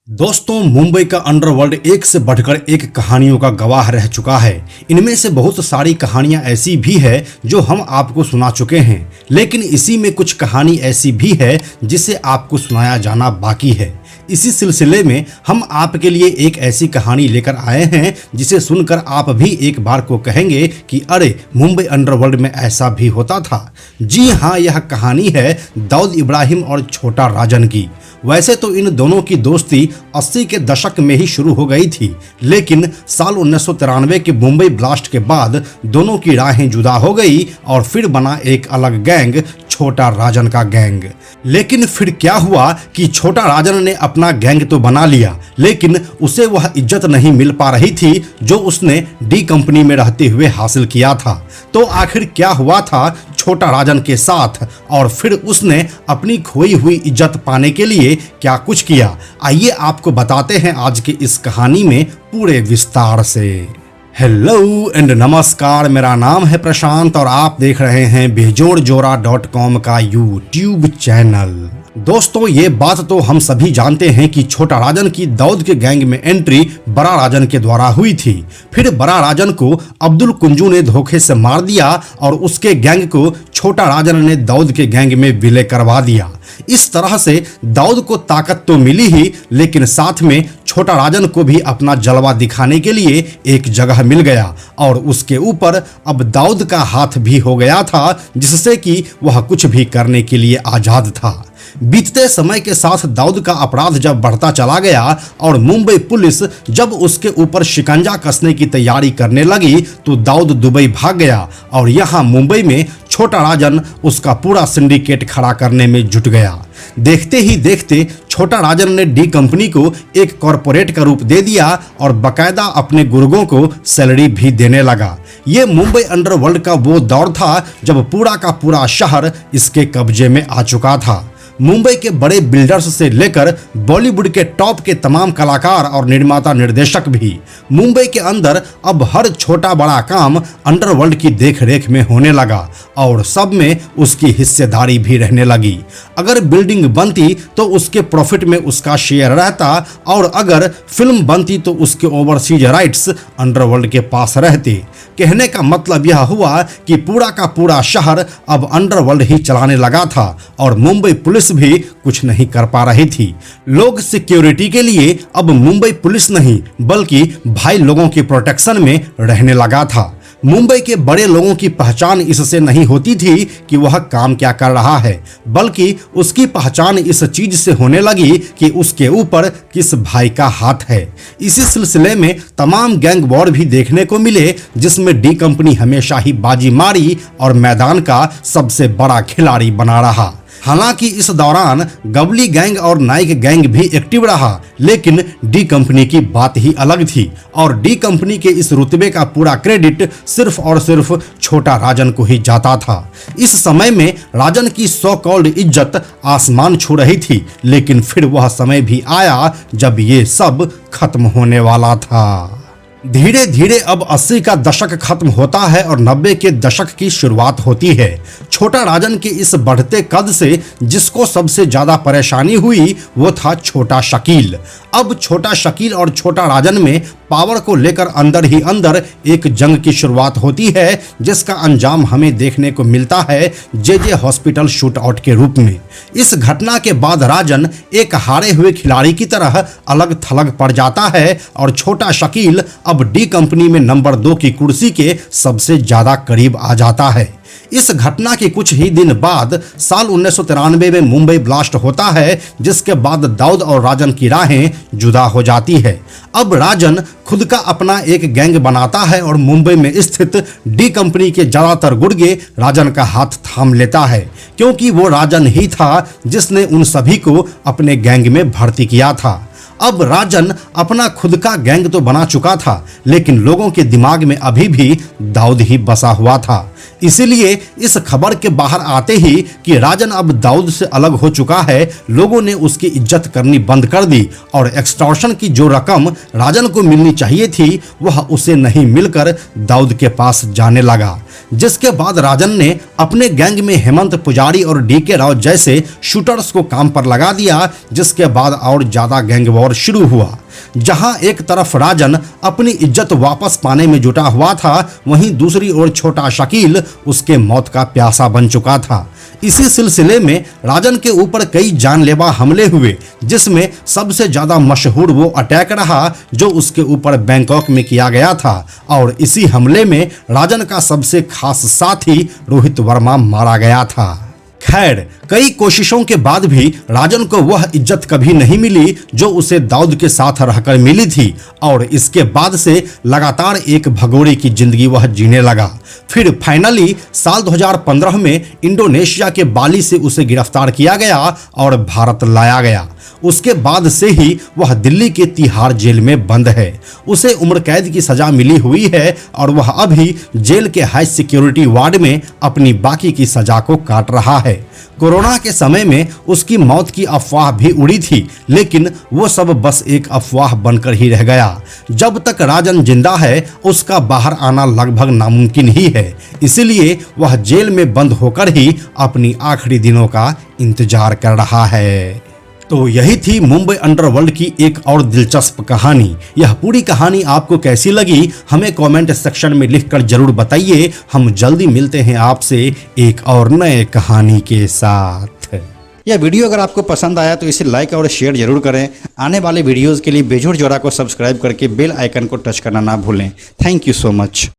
दोस्तों, मुंबई का अंडरवर्ल्ड एक से बढ़कर एक कहानियों का गवाह रह चुका है। इनमें से बहुत सारी कहानियां ऐसी भी है जो हम आपको सुना चुके हैं, लेकिन इसी में कुछ कहानी ऐसी भी है जिसे आपको सुनाया जाना बाकी है। इसी सिलसिले में हम आपके लिए एक ऐसी कहानी लेकर आए हैं जिसे सुनकर आप भी एक बार को कहेंगे कि अरे, मुंबई अंडरवर्ल्ड में ऐसा भी होता था। जी हाँ, यह कहानी है दाऊद इब्राहिम और छोटा राजन की। वैसे तो इन दोनों की दोस्ती 80 के दशक में ही शुरू हो गई थी, लेकिन साल 1993 के मुंबई ब्लास्ट के बाद दोनों की राहें जुदा हो गई और फिर बना एक अलग गैंग, छोटा राजन का गैंग। लेकिन फिर क्या हुआ कि छोटा राजन ने अपना गैंग तो बना लिया, लेकिन उसे वह इज्जत नहीं मिल पा रही थी जो उसने डी कंपनी में रहते हुए हासिल किया था। तो आखिर क्या हुआ था छोटा राजन के साथ, और फिर उसने अपनी खोई हुई इज्जत पाने के लिए क्या कुछ किया, आइए आपको बताते हैं आज की इस कहानी में पूरे विस्तार से। हेलो एंड नमस्कार, मेरा नाम है प्रशांत और आप देख रहे हैं बेजोड़जोरा.com का यूट्यूब चैनल। दोस्तों, ये बात तो हम सभी जानते हैं कि छोटा राजन की दाऊद के गैंग में एंट्री बड़ा राजन के द्वारा हुई थी। फिर बड़ा राजन को अब्दुल कुंजू ने धोखे से मार दिया और उसके गैंग को छोटा राजन ने दाऊद के गैंग में विलय करवा दिया। इस तरह से दाऊद को ताकत तो मिली ही, लेकिन साथ में छोटा राजन को भी अपना जलवा दिखाने के लिए एक जगह मिल गया और उसके ऊपर अब दाऊद का हाथ भी हो गया था, जिससे कि वह कुछ भी करने के लिए आजाद था। बीतते समय के साथ दाऊद का अपराध जब बढ़ता चला गया और मुंबई पुलिस जब उसके ऊपर शिकंजा कसने की तैयारी करने लगी, तो दाऊद दुबई भाग गया और यहाँ मुंबई में छोटा राजन उसका पूरा सिंडिकेट खड़ा करने में जुट गया। देखते ही देखते छोटा राजन ने डी कंपनी को एक कॉरपोरेट का रूप दे दिया और बकायदा अपने गुर्गों को सैलरी भी देने लगा। ये मुंबई अंडरवर्ल्ड का वो दौर था जब पूरा का पूरा शहर इसके कब्जे में आ चुका था। मुंबई के बड़े बिल्डर्स से लेकर बॉलीवुड के टॉप के तमाम कलाकार और निर्माता निर्देशक भी मुंबई के अंदर अब हर छोटा बड़ा काम अंडरवर्ल्ड की देखरेख में होने लगा और सब में उसकी हिस्सेदारी भी रहने लगी। अगर बिल्डिंग बनती तो उसके प्रॉफिट में उसका शेयर रहता और अगर फिल्म बनती तो उसके ओवरसीज राइट्स अंडरवर्ल्ड के पास रहते। कहने का मतलब यह हुआ कि पूरा का पूरा शहर अब अंडरवर्ल्ड ही चलाने लगा था और मुंबई पुलिस भी कुछ नहीं कर पा रही थी। लोग सिक्योरिटी के लिए अब मुंबई पुलिस नहीं बल्कि भाई लोगों की प्रोटेक्शन में रहने लगा था। मुंबई के बड़े लोगों की पहचान इससे नहीं होती थी कि वह काम क्या कर रहा है, बल्कि उसकी पहचान इस चीज से होने लगी कि उसके ऊपर किस भाई का हाथ है। इसी सिलसिले में तमाम गैंग वॉर भी देखने को मिले, जिसमें डी कंपनी हमेशा ही बाजी मारी और मैदान का सबसे बड़ा खिलाड़ी बना रहा। हालांकि इस दौरान गबली गैंग और नाइक गैंग भी एक्टिव रहा, लेकिन डी कंपनी की बात ही अलग थी और डी कंपनी के इस रुतबे का पूरा क्रेडिट सिर्फ और सिर्फ छोटा राजन को ही जाता था। इस समय में राजन की सो कॉल्ड इज्जत आसमान छू रही थी, लेकिन फिर वह समय भी आया जब ये सब खत्म होने वाला था। धीरे धीरे अब 80 का दशक खत्म होता है और 90 के दशक की शुरुआत होती है। छोटा राजन के इस बढ़ते कद से जिसको सबसे ज्यादा परेशानी हुई वो था छोटा शकील। अब छोटा शकील और छोटा राजन में पावर को लेकर अंदर ही अंदर एक जंग की शुरुआत होती है, जिसका अंजाम हमें देखने को मिलता है जे हॉस्पिटल शूट आउट के रूप में। इस घटना के बाद राजन एक हारे हुए खिलाड़ी की तरह अलग थलग पड़ जाता है और छोटा शकील अब डी कंपनी में नंबर 2 की कुर्सी के सबसे ज्यादा करीब आ जाता है। इस घटना के कुछ ही दिन बाद साल 1993 में मुंबई ब्लास्ट होता है, जिसके बाद दाऊद और राजन की राहें जुदा हो जाती है। अब राजन खुद का अपना एक गैंग बनाता है और मुंबई में स्थित डी कंपनी के ज्यादातर गुर्गे राजन का हाथ थाम लेता है, क्योंकि वो राजन ही था जिसने उन सभी को अपने गैंग में भर्ती किया था। अब राजन अपना खुद का गैंग तो बना चुका था, लेकिन लोगों के दिमाग में अभी भी दाऊद ही बसा हुआ था। इसीलिए इस खबर के बाहर आते ही कि राजन अब दाऊद से अलग हो चुका है, लोगों ने उसकी इज्जत करनी बंद कर दी और एक्सटॉर्शन की जो रकम राजन को मिलनी चाहिए थी वह उसे नहीं मिलकर दाऊद के पास जाने लगा। जिसके बाद राजन ने अपने गैंग में हेमंत पुजारी और डीके राव जैसे शूटर्स को काम पर लगा दिया, जिसके बाद और ज्यादा गैंग वॉर शुरू हुआ। जहां एक तरफ राजन अपनी इज्जत वापस पाने में जुटा हुआ था, वहीं दूसरी ओर छोटा शकील उसके मौत का प्यासा बन चुका था। इसी सिलसिले में राजन के ऊपर कई जानलेवा हमले हुए, जिसमें सबसे ज्यादा मशहूर वो अटैक रहा जो उसके ऊपर बैंकॉक में किया गया था और इसी हमले में राजन का सबसे खास साथी रोहित वर्मा मारा गया था। खैर, कई कोशिशों के बाद भी राजन को वह इज्जत कभी नहीं मिली जो उसे दाऊद के साथ रहकर मिली थी और इसके बाद से लगातार एक भगोड़े की जिंदगी वह जीने लगा। फिर फाइनली साल 2015 में इंडोनेशिया के बाली से उसे गिरफ्तार किया गया और भारत लाया गया। उसके बाद से ही वह दिल्ली के तिहाड़ जेल में बंद है। उसे उम्र कैद की सजा मिली हुई है और वह अभी जेल के हाई सिक्योरिटी वार्ड में अपनी बाकी की सजा को काट रहा है। कोरोना के समय में उसकी मौत की अफवाह भी उड़ी थी, लेकिन वो सब बस एक अफवाह बनकर ही रह गया। जब तक राजन जिंदा है उसका बाहर आना लगभग नामुमकिन ही है, इसलिए वह जेल में बंद होकर ही अपनी आखिरी दिनों का इंतजार कर रहा है। तो यही थी मुंबई अंडरवर्ल्ड की एक और दिलचस्प कहानी। यह पूरी कहानी आपको कैसी लगी हमें कमेंट सेक्शन में लिखकर जरूर बताइए। हम जल्दी मिलते हैं आपसे एक और नए कहानी के साथ। यह वीडियो अगर आपको पसंद आया तो इसे लाइक और शेयर जरूर करें। आने वाले वीडियोस के लिए बेजोड़ जोड़ा को सब्सक्राइब करके बेल आइकन को टच करना ना भूलें। Thank you so much.